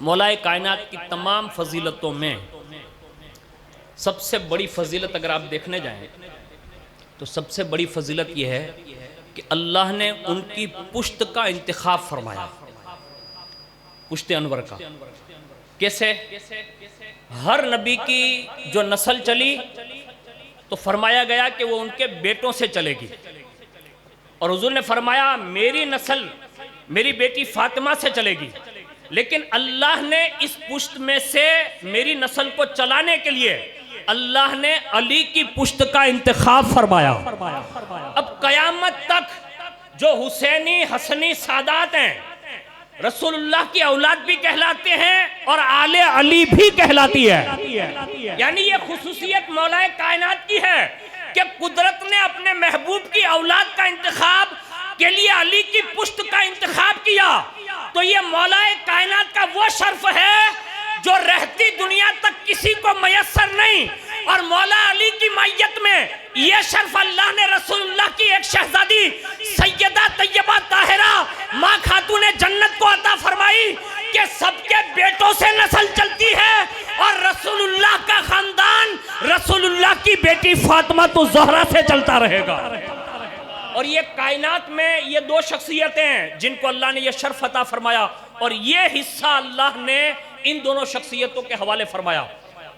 मौलाए कायनात की तमाम फजीलतों में सबसे बड़ी फजीलत अगर आप देखने जाएं तो सबसे बड़ी फजीलत यह है कि अल्लाह ने उनकी पुश्त का इंतखाब फरमाया, पुश्त अनवर का। कैसे? हर नबी की जो नस्ल चली तो फरमाया गया कि वो उनके बेटों से चलेगी, और हुजूर ने फरमाया मेरी नस्ल मेरी बेटी फातिमा से चलेगी, लेकिन अल्लाह ने इस पुश्त में से मेरी नस्ल को चलाने के लिए अल्लाह ने अली की पुश्त का इंतखाब फरमाया। अब कयामत तक जो हुसैनी हसनी सादात हैं रसूलुल्लाह की औलाद भी कहलाते हैं और आले अली भी कहलाती है। यानी ये खुसूसियत मौलाए कायनात की है कि कुदरत ने अपने महबूब की औलाद का इंतखाब के लिए अली की पुश्त का इंतखाब किया। तो ये मौलाए कायनात का वो शर्फ है जो रहती दुनिया तक किसी को मयस्सर नहीं, और मौला अली की मैयत में ये शर्फ अल्लाह ने रसूलुल्लाह की एक शहजादी सैयदा तैयबा ताहिरा माँ खातून जन्नत को अता फरमाई कि सबके बेटों से नस्ल चलती है, और रसूलुल्लाह का खानदान रसूलुल्लाह की बेटी फातिमा तो ज़हरा से चलता रहेगा। और ये कायनात में ये दो शख्सियतें हैं जिनको अल्लाह ने ये शर्फ अता फरमाया, और ये हिस्सा अल्लाह ने इन दोनों शख्सियतों के हवाले फरमाया।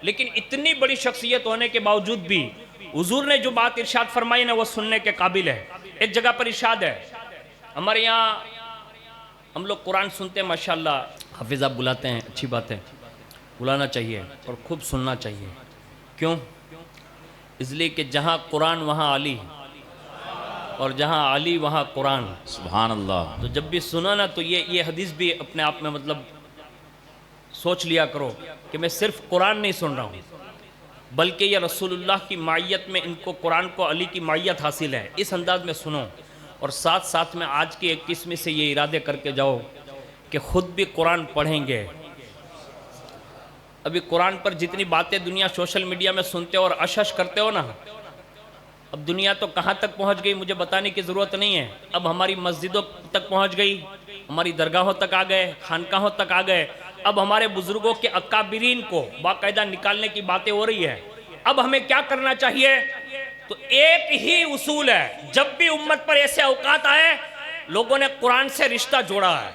लेकिन इतनी बड़ी शख्सियत होने के बावजूद भी हुजूर ने जो बात इरशाद फरमाई ना वो सुनने के काबिल है। एक जगह पर इरशाद है, हमारे यहाँ हम लोग कुरान सुनते हैं माशाल्लाह, हाफिज़ आप बुलाते हैं, अच्छी बात है, बुलाना चाहिए और खूब सुनना चाहिए। क्यों? इसलिए कि जहाँ कुरान वहाँ अली, और जहाँ अली वहाँ कुरान। सुभान अल्लाह। तो जब भी सुना ना तो ये हदीस भी अपने आप में मतलब सोच लिया करो कि मैं सिर्फ कुरान नहीं सुन रहा हूँ, बल्कि ये रसूलुल्लाह की मायत में इनको कुरान को अली की मायत हासिल है, इस अंदाज में सुनो। और साथ साथ में आज की 21वीं से ये इरादे करके जाओ कि ख़ुद भी कुरान पढ़ेंगे। अभी कुरान पर जितनी बातें दुनिया सोशल मीडिया में सुनते हो और अशश करते हो ना, अब दुनिया तो कहाँ तक पहुँच गई मुझे बताने की ज़रूरत नहीं है। अब हमारी मस्जिदों तक पहुँच गई, हमारी दरगाहों तक आ गए, खानकाहों तक आ गए। अब हमारे बुजुर्गों के अकाबिरीन को बाकायदा निकालने की बातें हो रही है। अब हमें क्या करना चाहिए? तो एक ही उसूल है, जब भी उम्मत पर ऐसे औकात आए लोगों ने कुरान से रिश्ता जोड़ा है,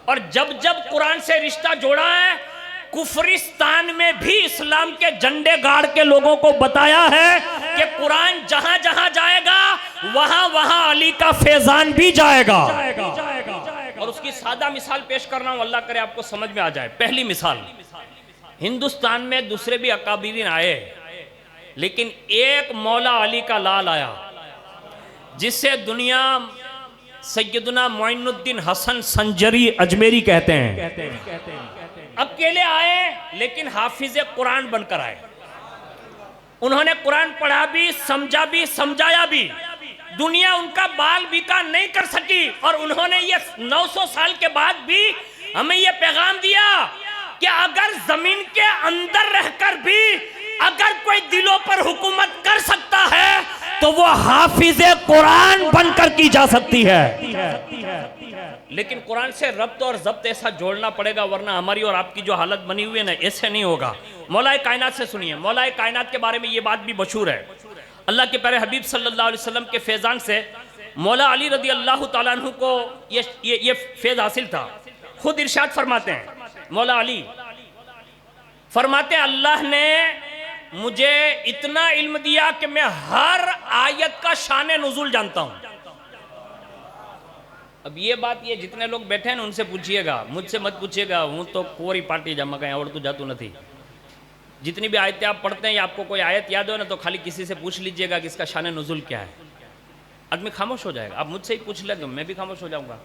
और जब जब कुरान से रिश्ता जोड़ा है कुफरिस्तान में भी इस्लाम के झंडे गाड़ के लोगों को बताया है कि कुरान जहां जहां जाएगा वहां वहां अली का फैजान भी जाएगा। और उसकी सादा मिसाल पेश कर रहा हूं, अल्लाह करे आपको समझ में आ जाए। पहली मिसाल, हिंदुस्तान में दूसरे भी अकाबिरीन आए, लेकिन एक मौला अली का लाल आया जिसे दुनिया सैयदना मोइनुद्दीन हसन संजरी अजमेरी कहते हैं। अकेले आए लेकिन हाफिज कुरान बनकर आए। उन्होंने कुरान पढ़ा भी, समझा भी, समझाया भी। दुनिया उनका बाल बीका नहीं कर सकी, और उन्होंने ये 900 साल के बाद भी हमें ये पैगाम दिया कि अगर जमीन के अंदर रहकर भी अगर कोई दिलों पर हुकूमत कर सकता है तो वो हाफिज कुरान बनकर की जा सकती है। लेकिन कुरान से रब्त और जब्त ऐसा जोड़ना पड़ेगा, वरना हमारी और आपकी जो हालत बनी हुई है ना, ऐसे नहीं होगा। मौलाए कायनात से सुनिए, मौलाए कायनात के बारे में ये बात भी मशहूर है। अल्लाह के प्यारे हबीब सल्लल्लाहु अलैहि वसल्लम के फैज़ान से मौला अली रदी अल्लाह ताला अन्हु को ये फैज़ हासिल था। खुद इरशाद फरमाते हैं, मौला अली फरमाते हैं, अल्लाह ने मुझे इतना इल्म दिया कि मैं हर आयत का शान नुज़ूल जानता हूँ। अब ये बात ये जितने लोग बैठे हैं ना उनसे पूछिएगा, मुझसे मत पूछिएगा, हूँ तो कोरी पार्टी जमा गए और तो जातू नहीं। जितनी भी आयतें आप पढ़ते हैं या आपको कोई आयत याद हो ना तो खाली किसी से पूछ लीजिएगा कि इसका शान नुज़ूल क्या है। आदमी खामोश हो जाएगा। आप मुझसे ही पूछ लेंगे, मैं भी खामोश हो जाऊंगा।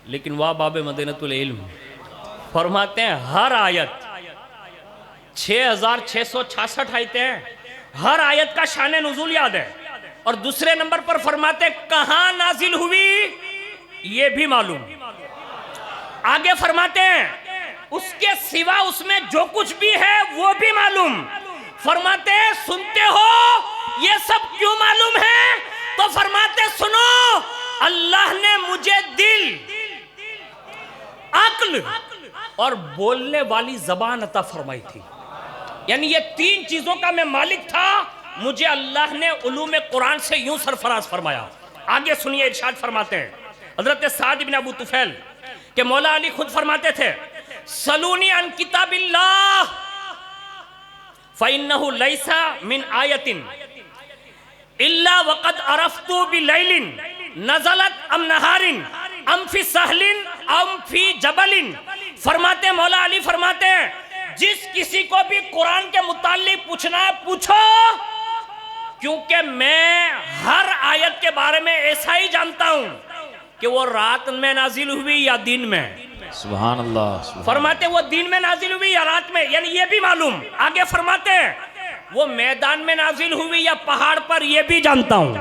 लेकिन वाह बाबे मदीनतुल इल्म फरमाते हैं हर आयत 6666 आयतें हैं, हर आयत का शान नुज़ूल याद है। और दूसरे नंबर पर फरमाते कहां नाजिल हुई ये भी मालूम। आगे फरमाते हैं उसके सिवा उसमें जो कुछ भी है वो भी मालूम। फरमाते हैं सुनते हो ये सब क्यों मालूम है? तो फरमाते सुनो, अल्लाह ने मुझे दिल, अक्ल और बोलने वाली जबान अता फरमाई थी। यानी ये 3 चीजों का मैं मालिक था, मुझे अल्लाह ने उलूम कुरान से यूं सरफराज फरमाया। आगे सुनिए, इरशाद फरमाते हैं हजरत साद बिन अबू तुफैल के मौला अली खुद फरमाते थे, सलूनी अन किताबिल्लाह फइन्नहु लैसा मिन आयतिन इल्ला वक़द अरफ्तु बिलैलिन नज़लत अम नहारिन अम फी सहलिन अम फी जबलिन। फरमाते मौला अली फरमाते हैं, जिस किसी को भी कुरान के मुताल्लिक पूछना है पूछो, क्योंकि मैं हर आयत के बारे में ऐसा ही जानता हूं कि वो रात में नाजिल हुई या दिन में। सुभान अल्लाह। फरमाते वो दिन में नाजिल हुई या रात में, यानी ये भी मालूम। आगे फरमाते वो मैदान में नाजिल हुई या पहाड़ पर, ये भी जानता हूं।